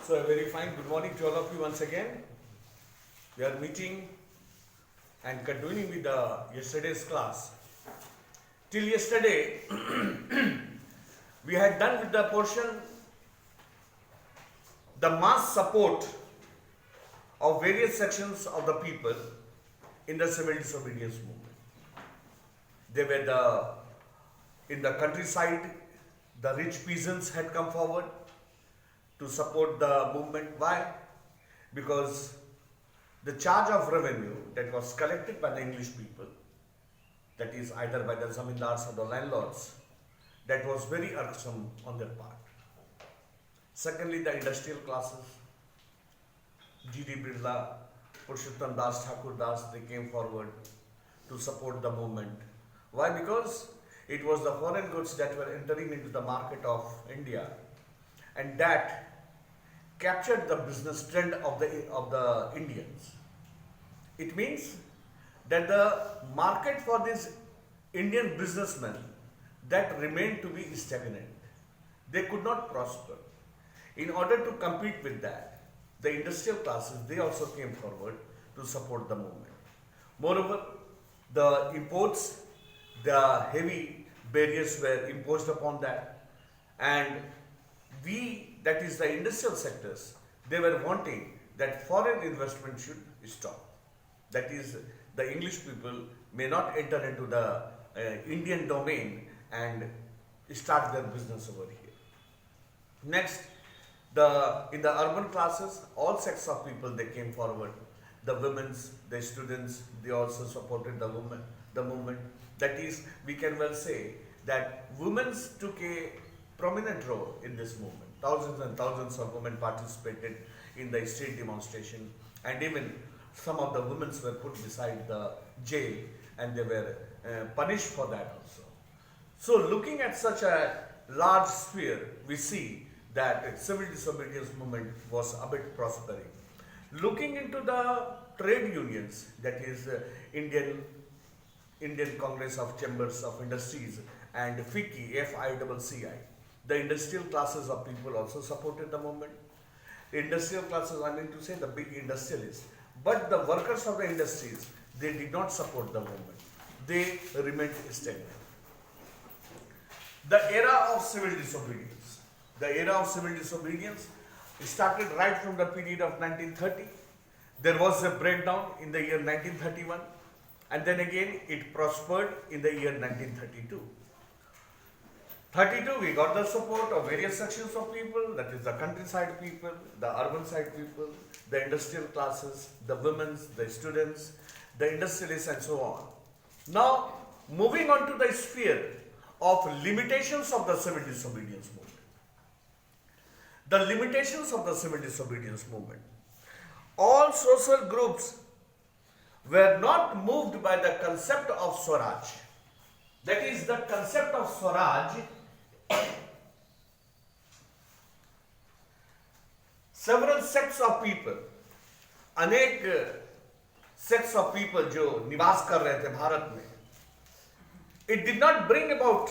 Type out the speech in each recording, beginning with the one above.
So a very fine good morning to all of you once again. We are meeting and continuing with yesterday's class. Till yesterday, we had done with the portion the mass support of various sections of the people in the civil disobedience movement. They were in the countryside, the rich peasants had come forward to support the movement. Why? Because the charge of revenue that was collected by the English people, that is either by the zamindars or the landlords, that was very irksome on their part. Secondly, the industrial classes, G.D. Birla, Purushottam Das, Thakur Das, they came forward to support the movement. Why? Because it was the foreign goods that were entering into the market of India, and that captured the business trend of the Indians. It means that the market for these Indian businessmen that remained to be stagnant. They could not prosper. In order to compete with that, the industrial classes, they also came forward to support the movement. Moreover, the imports, the heavy barriers were imposed upon that, and that is the industrial sectors, they were wanting that foreign investment should stop. That is, the English people may not enter into the Indian domain and start their business over here. Next, in the urban classes, all sects of people, they came forward. The women's, the students, they also supported the movement. That is, we can well say that women took a prominent role in this movement. Thousands and thousands of women participated in the street demonstration, and even some of the women were put beside the jail and they were punished for that also. So looking at such a large sphere, we see that civil disobedience movement was a bit prospering. Looking into the trade unions, that is Indian Congress of Chambers of Industries and FICCI, FICCI, the industrial classes of people also supported the movement. Industrial classes, I mean to say the big industrialists, but the workers of the industries, they did not support the movement. They remained stagnant. The era of civil disobedience. The era of civil disobedience started right from the period of 1930. There was a breakdown in the year 1931, and then again it prospered in the year 1932. 32, we got the support of various sections of people, that is the countryside people, the urban side people, the industrial classes, the women, the students, the industrialists, and so on. Now, moving on to the sphere of limitations of the civil disobedience movement. The limitations of the civil disobedience movement. All social groups were not moved by the concept of Swaraj. That is, the concept of Swaraj. Several sects of people, अनेक sects of people जो निवास कर रहे थे भारत में, it did not bring about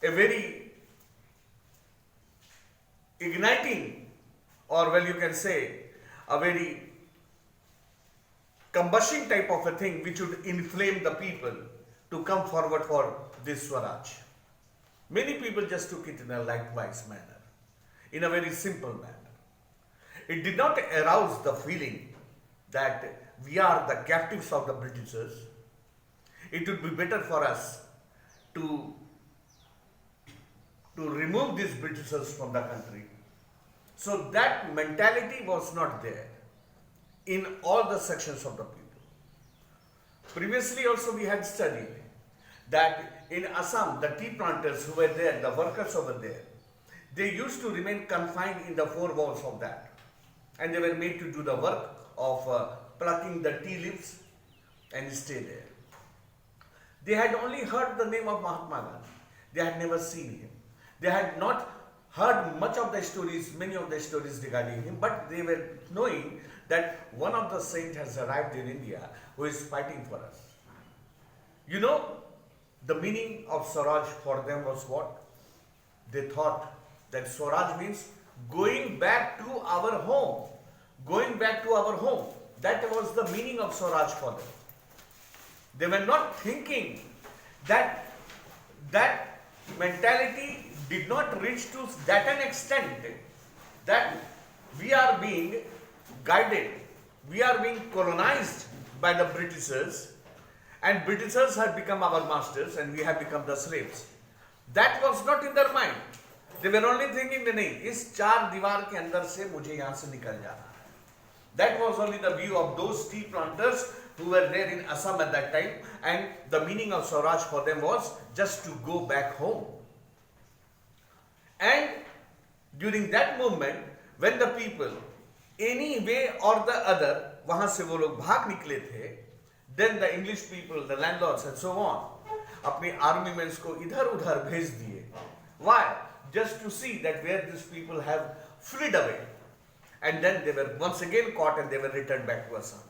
a very igniting, or well you can say a very combusting type of a thing which would inflame the people to come forward for this Swaraj. Many people just took it in a likewise manner, in a very simple manner. It did not arouse the feeling that we are the captives of the Britishers. It would be better for us to remove these Britishers from the country. So that mentality was not there in all the sections of the people. Previously also we had studied that in Assam, the tea planters who were there, the workers over there, they used to remain confined in the four walls of that. And they were made to do the work of plucking the tea leaves and stay there. They had only heard the name of Mahatma Gandhi. They had never seen him. They had not heard much of the stories, many of the stories regarding him, but they were knowing that one of the saints has arrived in India who is fighting for us. You know, the meaning of Swaraj for them was what? They thought that Swaraj means going back to our home. Going back to our home. That was the meaning of Swaraj for them. They were not thinking that that mentality did not reach to that an extent that we are being guided, we are being colonized by the Britishers, and Britishers have become our masters and we have become the slaves. That was not in their mind. They were only thinking that नहीं, इस चार दीवार के अंदर से मुझे यहाँ से निकल जाना है. That was only the view of those tea planters who were there in Assam at that time, and the meaning of Swaraj for them was just to go back home. And during that movement, when the people, any way or the other, वहां से वो लोग भाग निकले थे, then the English people, the landlords and so on, अपने army men को इधर उधर भेज दिए. Why? Just to see that where these people have fled away. And then they were once again caught and they were returned back to Assam.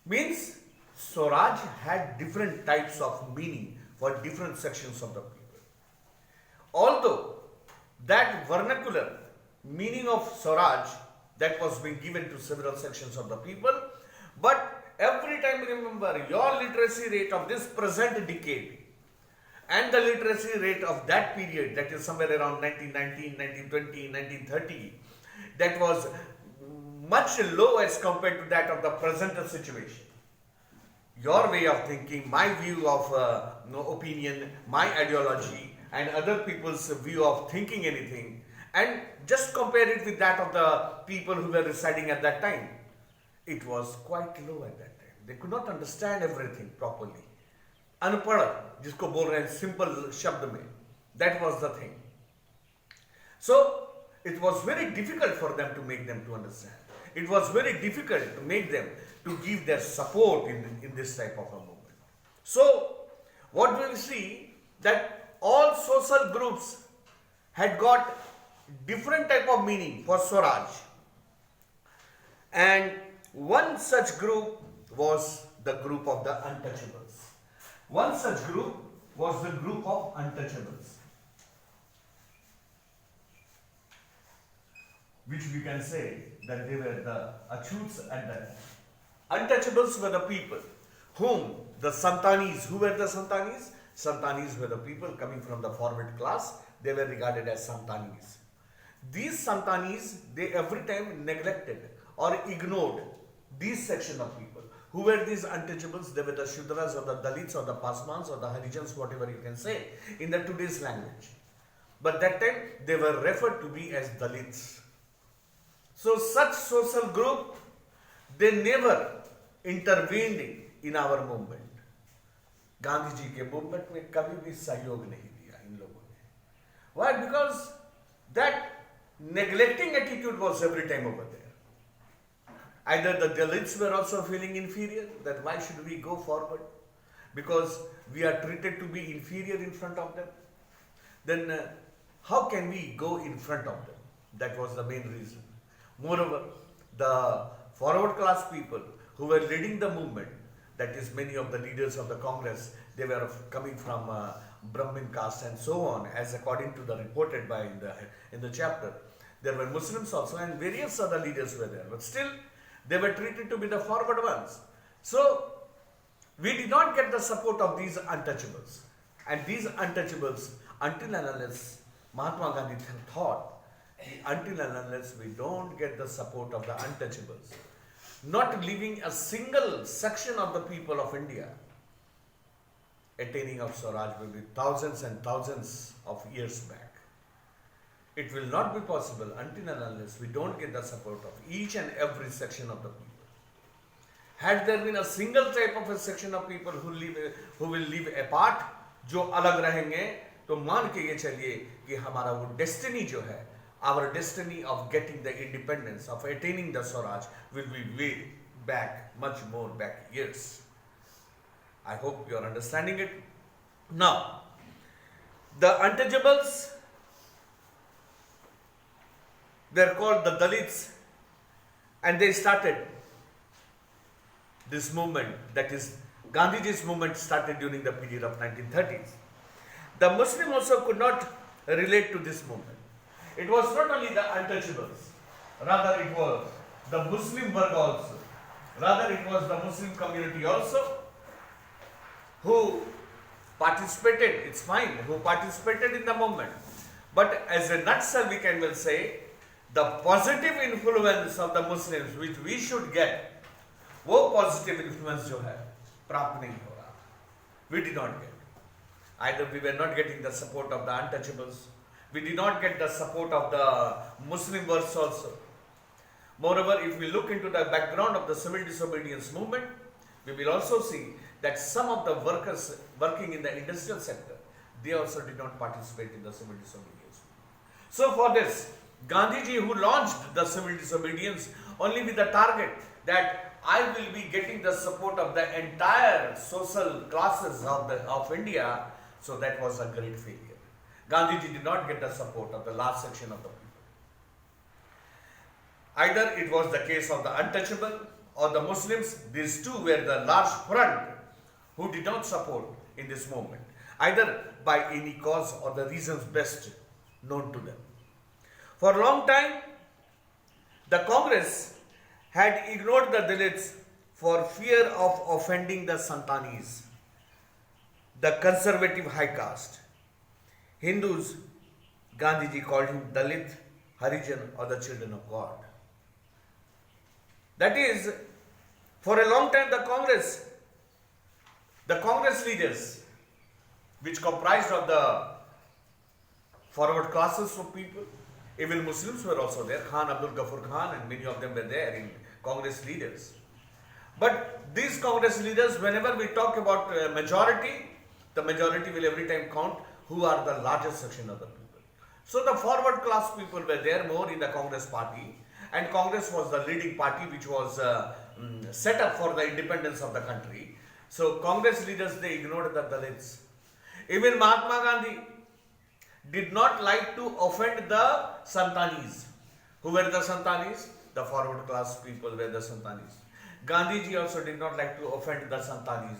Means Swaraj had different types of meaning for different sections of the people. Although that vernacular meaning of Swaraj that was being given to several sections of the people, but every time remember your literacy rate of this present decade and the literacy rate of that period, that is somewhere around 1919, 1920, 1930, that was much low as compared to that of the present situation. Your way of thinking, my view of opinion, my ideology, and other people's view of thinking anything, and just compare it with that of the people who were residing at that time. It was quite low at that time. They could not understand everything properly. अनपढ़ जिसको बोल रहे हैं simple शब्द में, that was the thing. So it was very difficult for them to make them to understand. It was very difficult to make them to give their support in this type of a movement. So what we will see that all social groups had got different type of meaning for Swaraj, and one such group was the group of the untouchables. One such group was the group of untouchables, which we can say that they were the Achoots at that time. Untouchables were the people whom the Santanis, who were the Santanis? Santanis were the people coming from the forward class. They were regarded as Santanis. These Santanis, they every time neglected or ignored these section of people. Who were these untouchables? They were the Shudras or the Dalits or the Pasmans or the Harijans, whatever you can say in the today's language. But that time they were referred to be as Dalits. So such social group, they never intervened in our movement. Gandhi ji के movement में कभी भी सहयोग नहीं दिया इन लोगों ने. Why? Because that neglecting attitude was every time over there. Either the Dalits were also feeling inferior, that why should we go forward? Because we are treated to be inferior in front of them. Then how can we go in front of them? That was the main reason. Moreover, the forward class people who were leading the movement, that is many of the leaders of the Congress, they were coming from Brahmin caste and so on, as according to the reported by in the chapter. There were Muslims also and various other leaders were there, but still they were treated to be the forward ones. So we did not get the support of these untouchables. And these untouchables, until and unless Mahatma Gandhi thought, until and unless we don't get the support of the untouchables, not leaving a single section of the people of India, attaining of Swaraj will be thousands and thousands of years back. It will not be possible until and unless we don't get the support of each and every section of the people. Had there been a single type of a section of people who will live apart, जो अलग रहेंगे, तो मान के ये चलिए कि हमारा वो destiny जो है, our destiny of getting the independence, of attaining the Swaraj, will be way back, much more back years. I hope you are understanding it. Now, the untouchables, they are called the Dalits, and they started this movement, that is Gandhiji's movement started during the period of 1930s. The Muslim also could not relate to this movement. it was not only the untouchables, rather it was the Muslim world also, rather it was the Muslim community also who participated, it's fine, who participated in the movement. But as a nutshell we can well say, the positive influence of the Muslims which we should get, वो positive influence जो है प्राप्त नहीं हो रहा, we did not get. Either we were not getting the support of the untouchables, we did not get the support of the Muslim world also. Moreover, if we look into the background of the civil disobedience movement, we will also see that some of the workers working in the industrial sector, they also did not participate in the civil disobedience. So for this, Gandhiji, who launched the civil disobedience only with the target that I will be getting the support of the entire social classes of India, so that was a great failure. Gandhiji did not get the support of the large section of the people. Either it was the case of the untouchable or the Muslims, these two were the large front who did not support in this movement, either by any cause or the reasons best known to them. For a long time, the Congress had ignored the Dalits for fear of offending the Santanis, the conservative high caste. Hindus, Gandhiji called him Dalit, Harijan, or the children of God. That is, for a long time the Congress leaders, which comprised of the forward classes of people, even Muslims were also there, Khan Abdul Ghaffur Khan and many of them were there in Congress leaders. But these Congress leaders, whenever we talk about majority, the majority will every time count who are the largest section of the people. So the forward class people were there more in the Congress party, and Congress was the leading party which was set up for the independence of the country. So Congress leaders, they ignored the Dalits. Even Mahatma Gandhi did not like to offend the Santanis. Who were the Santanis? The forward class people were the Santanis. Gandhiji also did not like to offend the Santanis.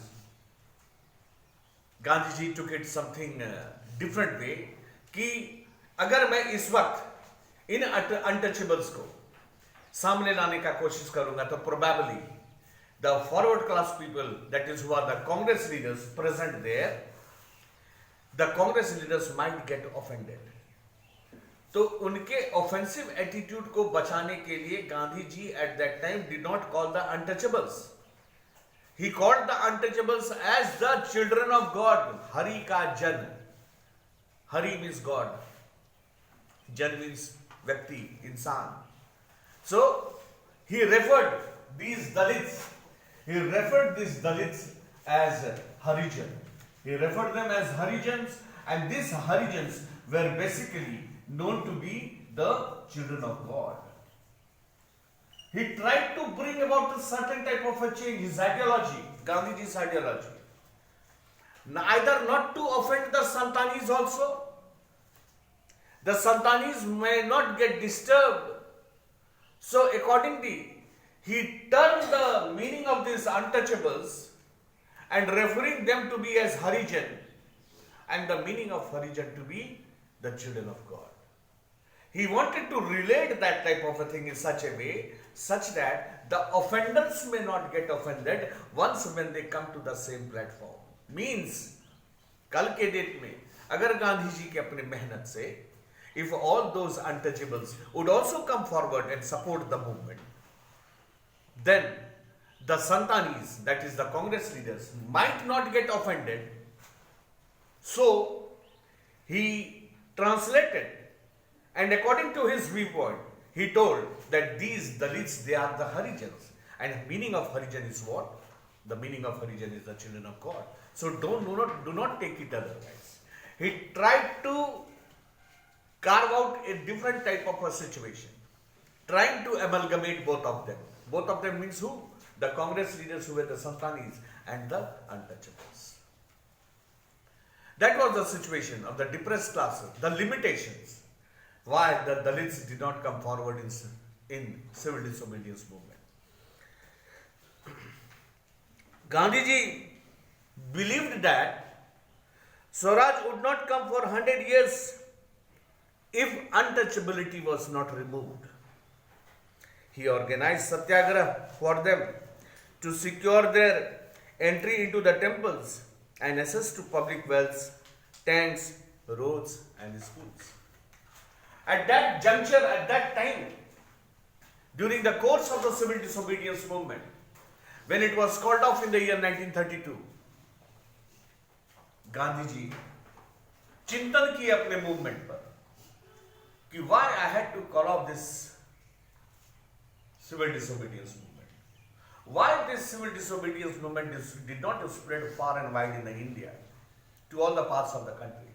Gandhiji took it something different way कि अगर मैं इस वक्त इन untouchables को सामने लाने का कोशिश करूंगा तो probably the forward class people, that is who are the Congress leaders present there, the Congress leaders might get offended. तो उनके offensive attitude को बचाने के लिए Gandhi ji at that time did not call the untouchables. He called the untouchables as the children of God. Hari ka Jan. Hari means God. Jan means Vyakti, Insan. So he referred these Dalits as Harijan. He referred them as Harijans, and these Harijans were basically known to be the children of God. He tried to bring about a certain type of a change, his ideology, Gandhiji's ideology. Either not to offend the Santanis also. The Santanis may not get disturbed. So accordingly, he turned the meaning of these untouchables and referring them to be as Harijan, and the meaning of Harijan to be the children of God. He wanted to relate that type of a thing in such a way, such that the offenders may not get offended once when they come to the same platform. Means, कल के date में अगर गांधी जी के अपने मेहनत से, if all those untouchables would also come forward and support the movement, then the Santanis, that is the Congress leaders, might not get offended. So he translated, and according to his viewpoint, he told that these Dalits, they are the Harijans. And meaning of Harijan is what? The meaning of Harijan is the children of God. So do not take it otherwise. He tried to carve out a different type of a situation, trying to amalgamate both of them. Both of them means who? The Congress leaders who were the Santanis and the untouchables. That was the situation of the depressed classes, the limitations, why the Dalits did not come forward in civil disobedience movement. Gandhiji believed that Swaraj would not come for 100 years if untouchability was not removed. He organized satyagraha for them to secure their entry into the temples and access to public wells, tanks, roads, and schools. At that juncture, at that time, during the course of the civil disobedience movement, when it was called off in the year 1932, Gandhi ji चिंतन किए अपने movement पर कि why I had to call off this civil disobedience movement. Why this civil disobedience movement did not spread far and wide in India to all the parts of the country.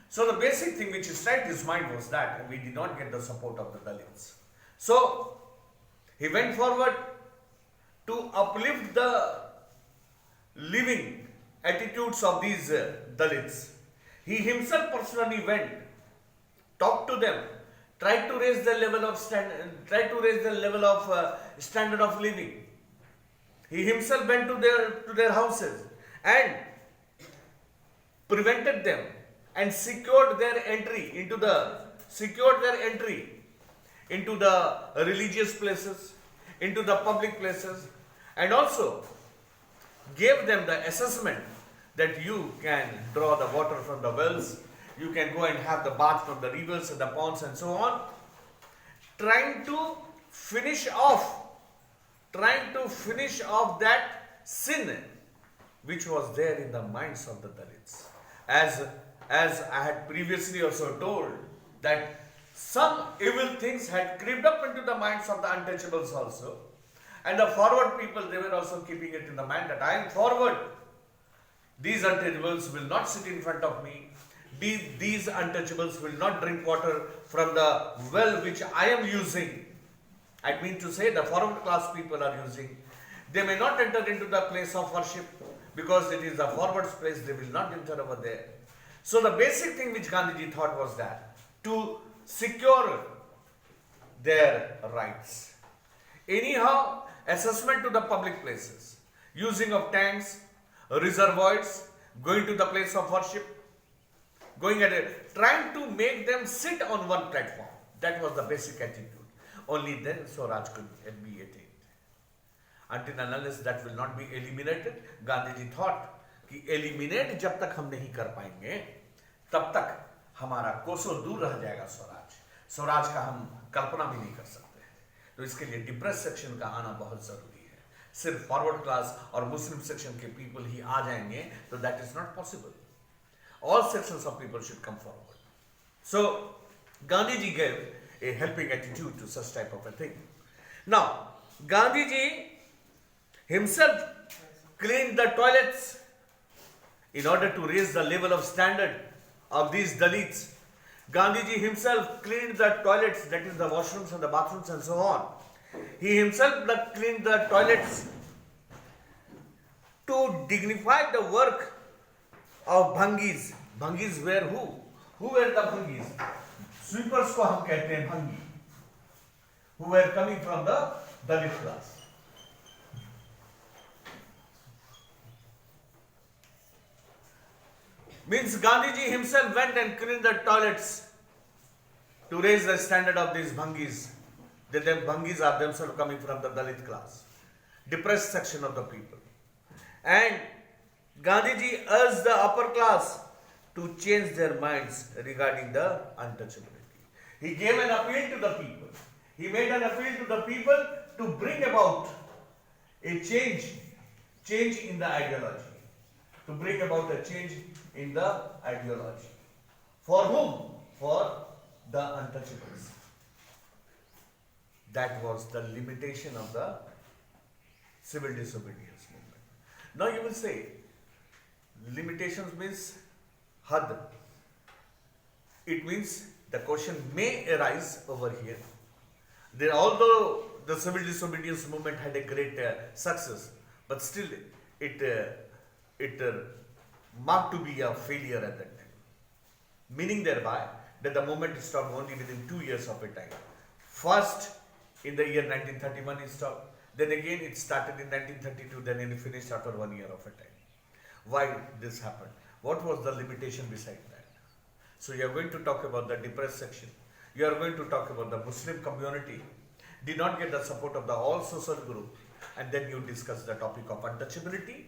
So the basic thing which struck his mind was that we did not get the support of the Dalits. So he went forward to uplift the living attitudes of these Dalits. He himself personally went, talked to them, tried to raise the level of standard of living. He himself went to their houses and prevented them and secured their entry into the religious places, into the public places, and also gave them the assessment that you can draw the water from the wells, you can go and have the bath from the rivers and the ponds and so on, trying to finish off that sin which was there in the minds of the Dalits. As I had previously also told, that some evil things had crept up into the minds of the untouchables also, and the forward people, they were also keeping it in the mind that I am forward. These untouchables will not sit in front of me. These untouchables will not drink water from the well which I am using. I mean to say the forward class people are using. They may not enter into the place of worship because it is the forward place, they will not enter over there. So the basic thing which Gandhiji thought was that to secure their rights. Anyhow, assessment to the public places, using of tanks, reservoirs, going to the place of worship, trying to make them sit on one platform. That was the basic attitude. Only then Swaraj could be attained. Until and unless that will not be eliminated, Gandhiji thought कि eliminate जब तक हम नहीं कर पाएंगे, तब तक हमारा कोसों दूर रह जाएगा स्वराज का हम कल्पना भी नहीं कर सकते। तो इसके लिए डिप्रेस सेक्शन का आना बहुत जरूरी है। सिर्फ फॉरवर्ड क्लास और मुस्लिम सेक्शन के पीपल ही आ जाएंगे तो that is not possible. All sections of people should come forward. So Gandhiji gave a helping attitude to such type of a thing. Now Gandhiji himself cleaned the toilets in order to raise the level of standard of these Dalits. Gandhiji himself cleaned the toilets, that is the washrooms and the bathrooms and so on. He himself cleaned the toilets to dignify the work of Bhangis. Bhangis were who? Who were the Bhangis? Sweepers को हम कहते हैं Bhangi, who were coming from the Dalit class. Means Gandhiji himself went and cleaned the toilets to raise the standard of these Bhangis. The Bhangis are themselves coming from the Dalit class, depressed section of the people. And Gandhiji urged the upper class to change their minds regarding the untouchability. He gave an appeal to the people. He made an appeal to the people to bring about a change in the ideology. To bring about a change in the ideology. For whom? For the untouchables. That was the limitation of the civil disobedience movement. Now you will say, limitations means had. It means the question may arise over here. Although the civil disobedience movement had a great success, but still it marked to be a failure at that time. Meaning thereby that the movement stopped only within 2 years of a time. First, in the year 1931 it stopped. Then again it started in 1932, then it finished after 1 year of a time. Why this happened? What was the limitation beside that? So you are going to talk about the depressed section. You are going to talk about the Muslim community did not get the support of the all social group, and then you discuss the topic of untouchability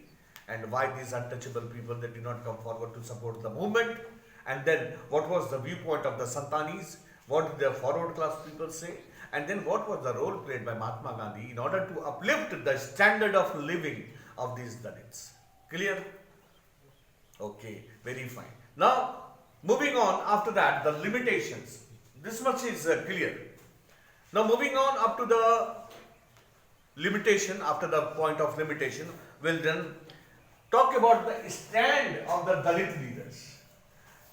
and why these untouchable people they did not come forward to support the movement, and then what was the viewpoint of the Santanis, what did the forward class people say, and then what was the role played by Mahatma Gandhi in order to uplift the standard of living of these Dalits. Clear? Okay, very fine. Now, moving on after that, the limitations. This much is clear. Now, moving on up to the limitation, after the point of limitation, we'll then talk about the stand of the Dalit leaders.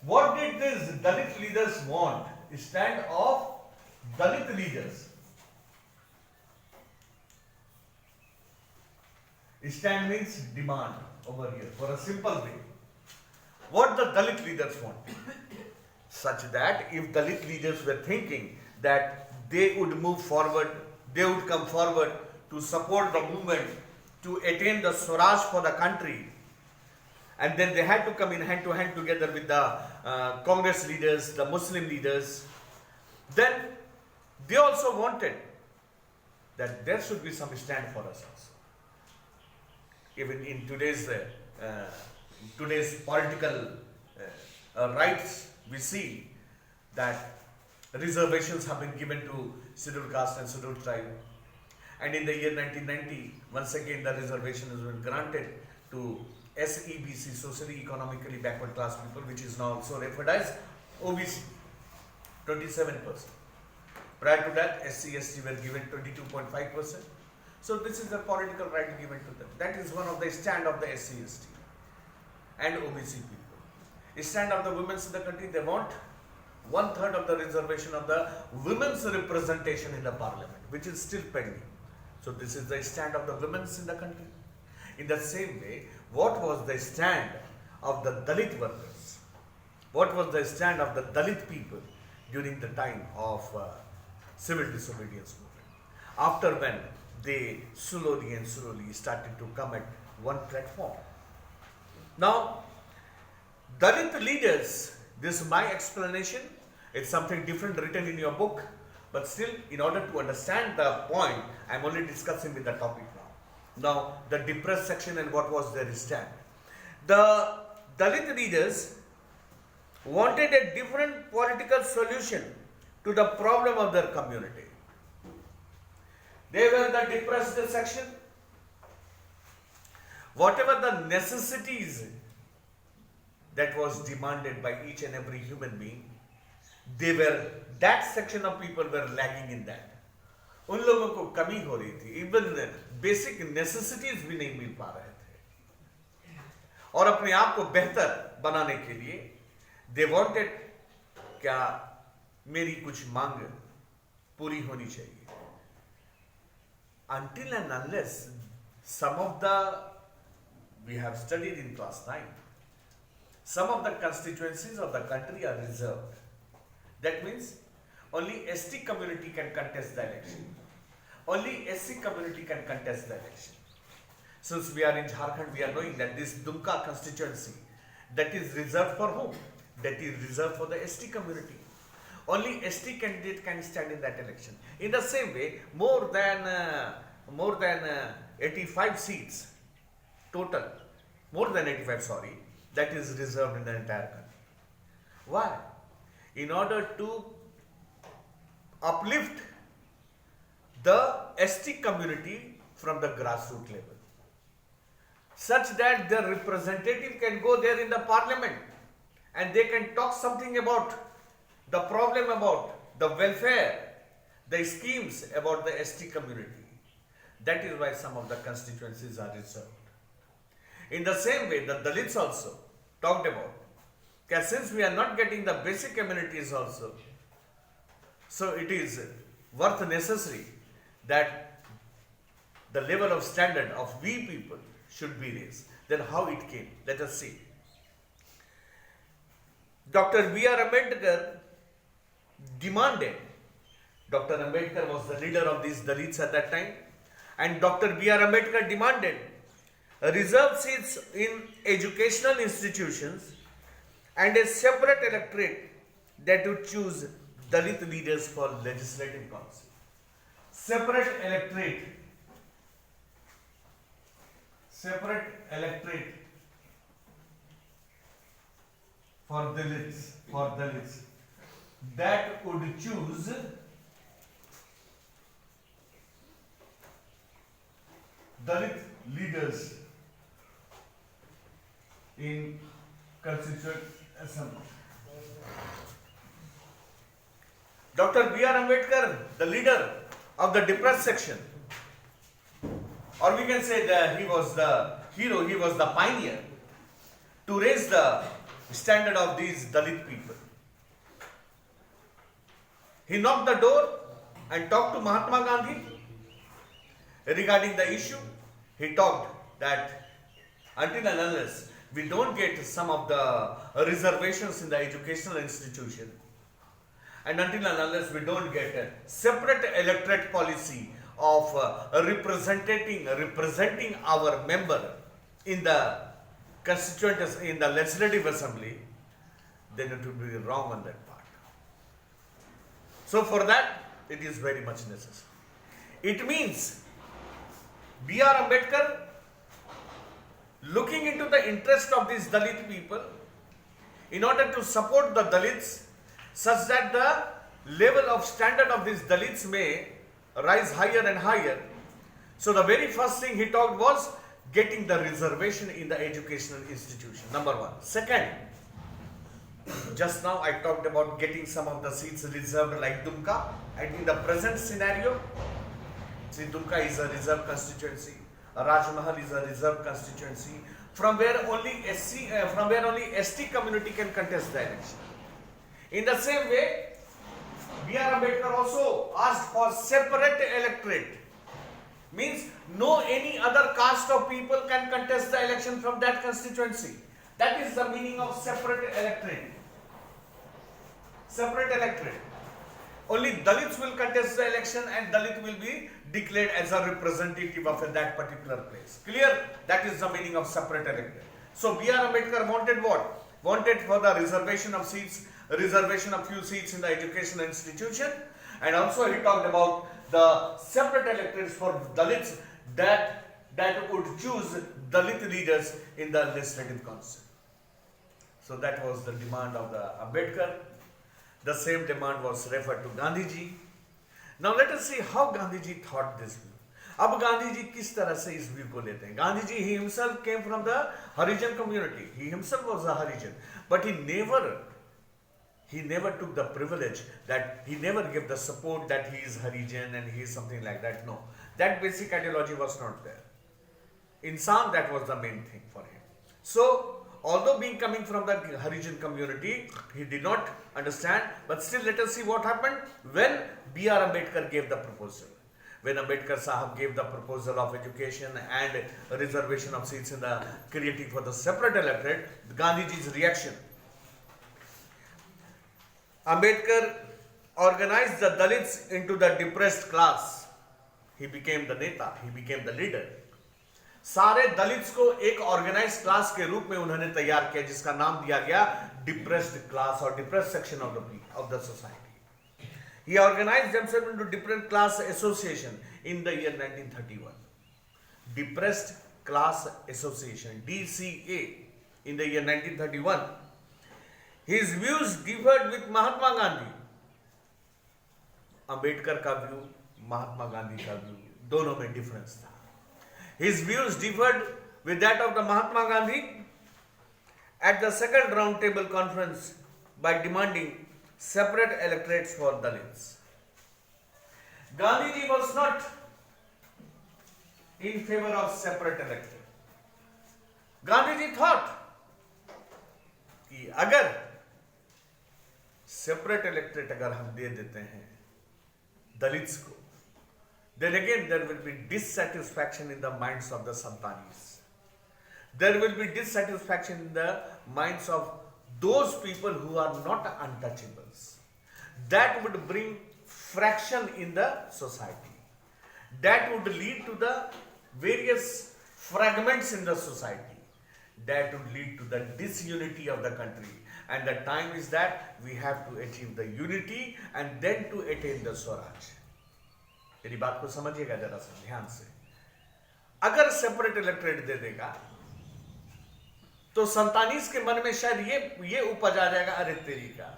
What did these Dalit leaders want? Stand of Dalit leaders. Stand means demand over here for a simple way. What the Dalit leaders want? Such that if Dalit leaders were thinking that they would move forward, they would come forward to support the movement, to attain the Swaraj for the country, and then they had to come in hand to hand together with the Congress leaders, the Muslim leaders, then they also wanted that there should be some stand for us also. Even in today's political rights, we see that reservations have been given to scheduled caste and scheduled tribe. And in the year 1990, once again the reservation has been granted to SEBC, socially economically backward class people, which is now also referred as OBC, 27%. Prior to that, SC/ST were given 22.5%. So this is the political right given to them. That is one of the stand of the SC/ST and OBC people. The stand of the women in the country, they want 1/3 of the reservation of the women's representation in the parliament, which is still pending. So this is the stand of the women in the country. In the same way, what was the stand of the Dalit workers? What was the stand of the Dalit people during the time of civil disobedience movement? After when they slowly and slowly started to come at one platform. Now, Dalit leaders, this is my explanation. It's something different written in your book, but still, in order to understand the point, I'm only discussing with the topic now. Now, the depressed section and what was their stand. The Dalit leaders wanted a different political solution to the problem of their community. They were the depressed section. Whatever the necessities that was demanded by each and every human being, that section of people were lagging in that. उन लोगों को कमी हो रही थी, even basic necessities भी नहीं मिल पा रहे थे, और अपने आप को बेहतर बनाने के लिए दे वांटेड, क्या मेरी कुछ मांग पूरी होनी चाहिए. Until and unless some of the, we have studied in class 9, some of the constituencies of the country are reserved. That means only ST community can contest the election. Only SC community can contest the election. Since we are in Jharkhand, we are knowing that this Dumka constituency, that is reserved for whom? That is reserved for the ST community. Only ST candidate can stand in that election. In the same way, more than 85 seats total, more than 85, sorry, that is reserved in the entire country. Why? In order to uplift the ST community from the grassroots level, such that their representative can go there in the parliament and they can talk something about the problem, about the welfare, the schemes about the ST community. That is why some of the constituencies are reserved. In the same way, the Dalits also talked about, since we are not getting the basic amenities also, so it is worth necessary that the level of standard of we people should be raised. Then how it came? Let us see. Dr. B.R. Ambedkar demanded, Dr. Ambedkar was the leader of these Dalits at that time, and Dr. B.R. Ambedkar demanded reserved seats in educational institutions and a separate electorate that would choose Dalit leaders for legislative council. Separate electorate for Dalits that would choose Dalit leaders in Constituent Assembly. Dr. B.R. Ambedkar, the leader of the depressed section, or we can say that he was the hero, he was the pioneer to raise the standard of these Dalit people. He knocked the door and talked to Mahatma Gandhi regarding the issue. He talked that until and unless we don't get some of the reservations in the educational institution, and until and unless we don't get a separate electorate policy of representing our member in the constituent, in the legislative assembly, then it will be wrong on that part. So for that, it is very much necessary. It means B.R. Ambedkar, looking into the interest of these Dalit people, in order to support the Dalits, such that the level of standard of these Dalits may rise higher and higher. So the very first thing he talked was getting the reservation in the educational institution, number one. Second, just now I talked about getting some of the seats reserved like Dumka, and in the present scenario, see, Dumka is a reserved constituency, Rajmahal is a reserved constituency, from where only ST community can contest the election. In the same way, B.R. Ambedkar also asked for separate electorate. Means no any other caste of people can contest the election from that constituency. That is the meaning of separate electorate. Separate electorate. Only Dalits will contest the election and Dalit will be declared as a representative of that particular place. Clear? That is the meaning of separate electorate. So B.R. Ambedkar wanted what? Wanted for the reservation of seats, reservation of few seats in the educational institution, and also he talked about the separate electorates for Dalits that would choose Dalit leaders in the legislative council. So that was the demand of the Ambedkar. The same demand was referred to Gandhiji. Now let us see how Gandhiji thought this view. अब गांधी जी किस तरह से इस view को लेते हैं? Gandhi ji he himself came from the Harijan community. He himself was a Harijan, but he never took the privilege, that he never gave the support that he is Harijan and he is something like that. No, that basic ideology was not there. Insan, that was the main thing for him. So although coming from the Harijan community, he did not understand, but still let us see what happened when B.R. Ambedkar gave the proposal. When Ambedkar Sahab gave the proposal of education and reservation of seats in the creating for the separate electorate, Gandhiji's reaction. Ambedkar organized the Dalits into the depressed class. He became the Neta, he became the leader. सारे Dalits को एक organised class के रूप में उन्होंने तैयार किया, जिसका नाम दिया गया डिप्रेस्ड क्लास और depressed section of the society. He organized himself into different class association in the year 1931. Depressed Class Association, DCA, in the year 1931. His views differed with Mahatma Gandhi. Ambedkar का view, Mahatma Gandhi का view, दोनों में difference था. His views differed with that of the Mahatma Gandhi at the second round table conference by demanding separate electorates for Dalits. Gandhiji was not in favor of separate electorate. Gandhiji thought कि अगर separate electorate अगर हम दे देते हैं Dalits को, then again there will be dissatisfaction in the minds of the Santanis. There will be dissatisfaction in the minds of those people who are not untouchables. That would bring fraction in the society. That would lead to the various fragments in the society. That would lead to the disunity of the country. and the time is that we have to achieve the unity and then to attain the Swaraj. मेरी बात को समझिएगा जरा सा ध्यान से। अगर separate electorate दे देगा तो संतानीस के मन में शायद ये उपज आ जाएगा, अरे तेरी का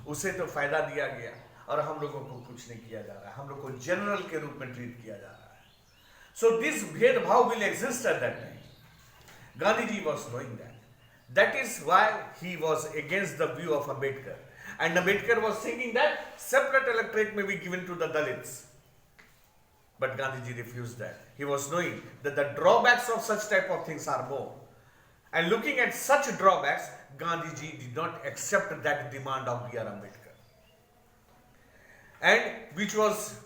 उसे तो फायदा दिया गया और हम लोगों को कुछ नहीं किया जा रहा है, हम लोग को जनरल के रूप में ट्रीट किया जा रहा है। सो दिस भेदभाव will exist at that time. Gandhi ji was knowing that. That is why he was against the view of Ambedkar, and Ambedkar was thinking that separate electorate may be given to the Dalits, but Gandhiji refused that. He was knowing that the drawbacks of such type of things are more, and looking at such drawbacks, Gandhiji did not accept that demand of B.R. Ambedkar, and which was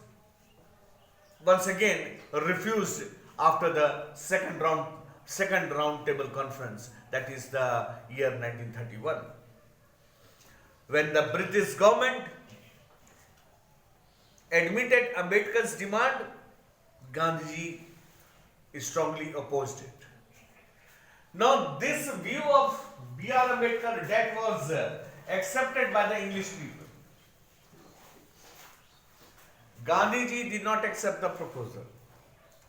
once again refused after the second round table conference, that is the year 1931, when the British government admitted Ambedkar's demand. Gandhiji strongly opposed it. Now this view of B.R. Ambedkar that was accepted by the English people. Gandhiji did not accept the proposal.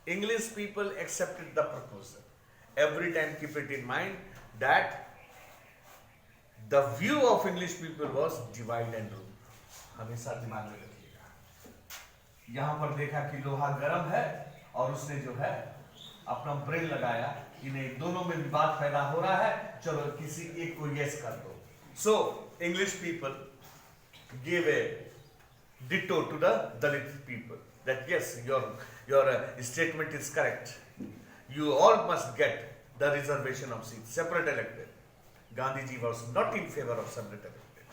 English people accepted the proposal. Every time keep it in mind that the view of English people was divide and rule. हमेशा दिमाग में रखिएगा। यहाँ पर देखा कि लोहा गर्म है और उसने जो है अपना ब्रेन लगाया, इन्हें दोनों में विवाद पैदा हो रहा है, चलो किसी एक को यस कर दो। So English people gave a ditto to the Dalit people that yes, your statement is correct. You all must get the reservation of seats, separate elected. Gandhiji was not in favor of separate elected,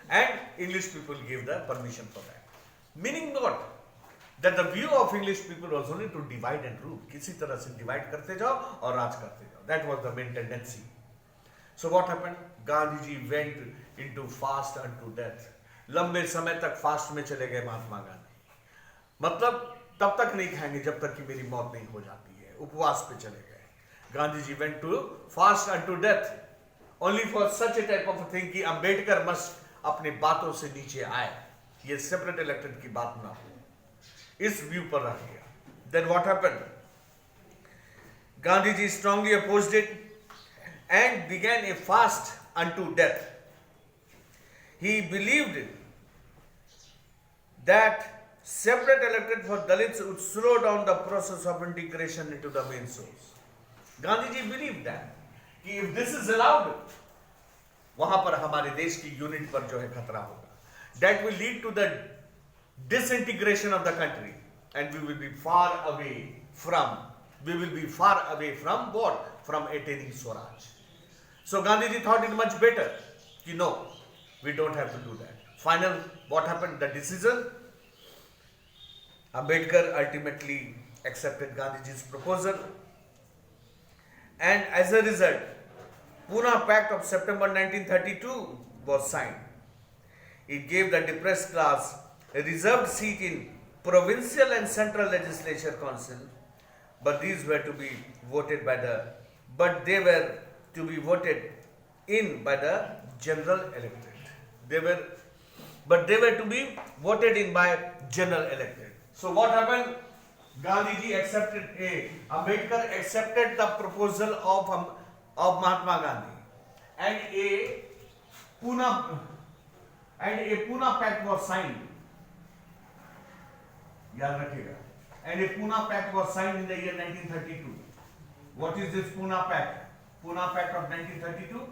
and English people gave the permission for that. Meaning what? That the view of English people was only to divide and rule. किसी तरह से divide करते जाओ और राज करते जाओ. That was the main tendency. So what happened? Gandhiji went into fast unto death. लंबे समय तक फास्ट में चले गए महात्मा गांधी। मतलब तब तक नहीं खाएंगे जब तक कि मेरी मौत नहीं हो जाती है। उपवास पे चले गए। Gandhiji went to fast unto death only for such a type of a thing कि अम्बेडकर मस्ट अपने बातों से नीचे आए, ये सेपरेट इलेक्टेड की बात ना हो, इस व्यू पर रह गया। Then what happened? Gandhiji strongly opposed it and began a fast unto death. He believed that separate electorate for Dalits would slow down the process of integration into the main source. Gandhiji believed that कि if this is allowed, वहां पर हमारे देश की unit पर जो है खतरा होगा. That will lead to the disintegration of the country, and we will be far away from what? From attaining Swaraj. So Gandhiji thought it much better कि no, we don't have to do that. Final, what happened? The decision. Ambedkar ultimately accepted Gandhiji's proposal, and as a result, Pune Pact of September 1932 was signed. It gave the depressed class a reserved seat in provincial and central legislature council, but they were to be voted in by the general electorate. They were to be voted in by general electorate. So what happened? Ambedkar accepted the proposal of Mahatma Gandhi, and a Pune Pact was signed. याद रखिएगा. And a Pune Pact was signed in the year 1932. What is this Pune Pact? Pune Pact of 1932.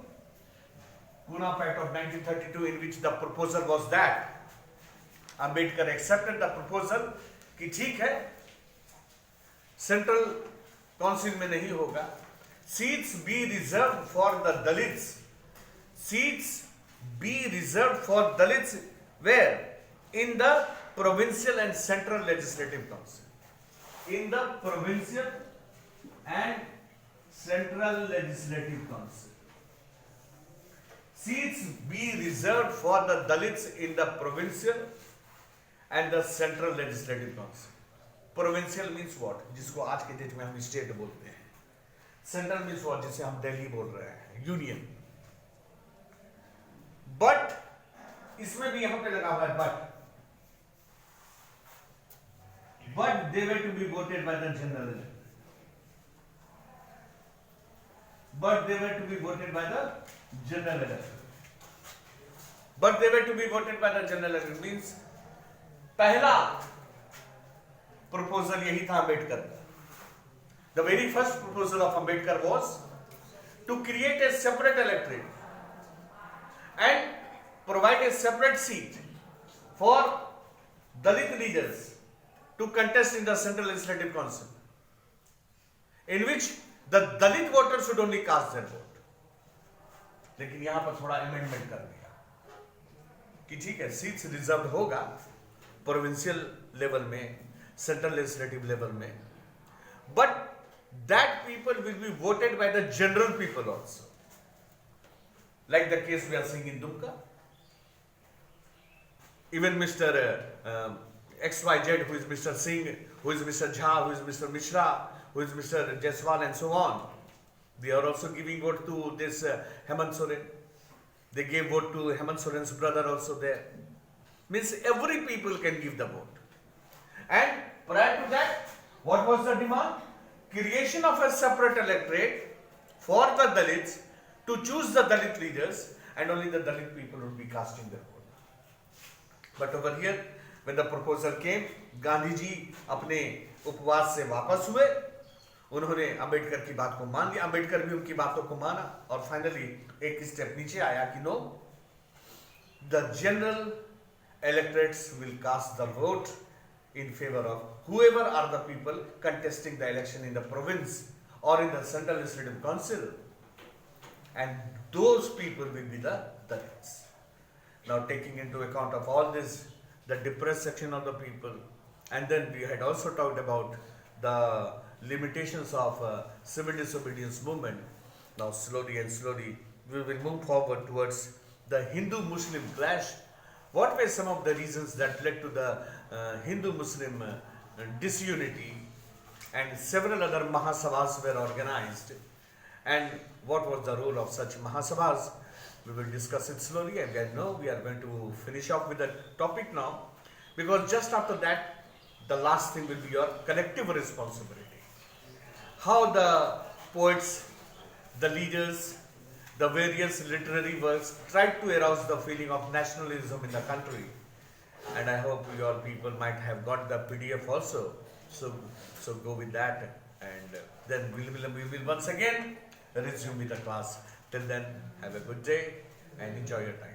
Pune Pact of 1932, in which the proposal was that Ambedkar accepted the proposal कि ठीक है, central council में नहीं होगा, seats be reserved for the Dalits. Seats be reserved for Dalits where? In the provincial and central legislative council. In the provincial and central legislative council. Seats be reserved for the Dalits in the provincial and the central legislative council. Provincial means what? जिसको आज के date में हम state बोलते हैं. Central means what? जिसे हम दिल्ली बोल रहे हैं, यूनियन. बट इसमें भी यहां पे लगा हुआ है but they were to be voted by the general electorate. But they were to be voted by the general electorate. But they were to be voted by the general electorate means पहला proposal यही था अंबेडकर का. The very first proposal of Ambedkar was to create a separate electorate and provide a separate seat for Dalit leaders to contest in the Central Legislative Council, in which the Dalit voters should only cast their vote. लेकिन यहां पर थोड़ा amendment कर दिया कि ठीक है, seats reserve होगा प्रोविंशियल लेवल में, सेंट्रल लेजिस्लेटिव लेवल में, but that people will be voted by the general people also, like the case we are seeing in Dumka. Even Mr. XYZ, who is Mr. Singh, who is Mr. Jha, who is Mr. Mishra, who is Mr. Jaiswal, and so on, they are also giving vote to this Hemant Soren. They gave vote to Hemant Soren's brother also there. Means every people can give the vote. And prior to that, what was the demand? Creation of a separate electorate for the Dalits to choose the Dalit leaders, and only the Dalit people would be casting their vote. But over here, when the proposal came, Gandhi ji अपने उपवास से वापस हुए, उन्होंने अंबेडकर की बात को मान लिया, अंबेडकर भी उनकी बातों को माना, और फाइनली एक स्टेप नीचे आया कि नो, the general electorates will cast the vote in favor of whoever are the people contesting the election in the province or in the Central Legislative Council, and those people will be the Dalits. Now, taking into account of all this, the depressed section of the people, and then we had also talked about the limitations of civil disobedience movement. Now, slowly and slowly, we will move forward towards the Hindu-Muslim clash. What were some of the reasons that led to the Hindu-Muslim disunity, and several other Mahasabhas were organized, and what was the role of such Mahasabhas? We will discuss it slowly, and I know we are going to finish off with the topic now, because just after that, the last thing will be your collective responsibility. How the poets, the leaders, the various literary works tried to arouse the feeling of nationalism in the country, and I hope your people might have got the PDF also. So go with that, and then we will once again resume with the class. Till then, have a good day and enjoy your time.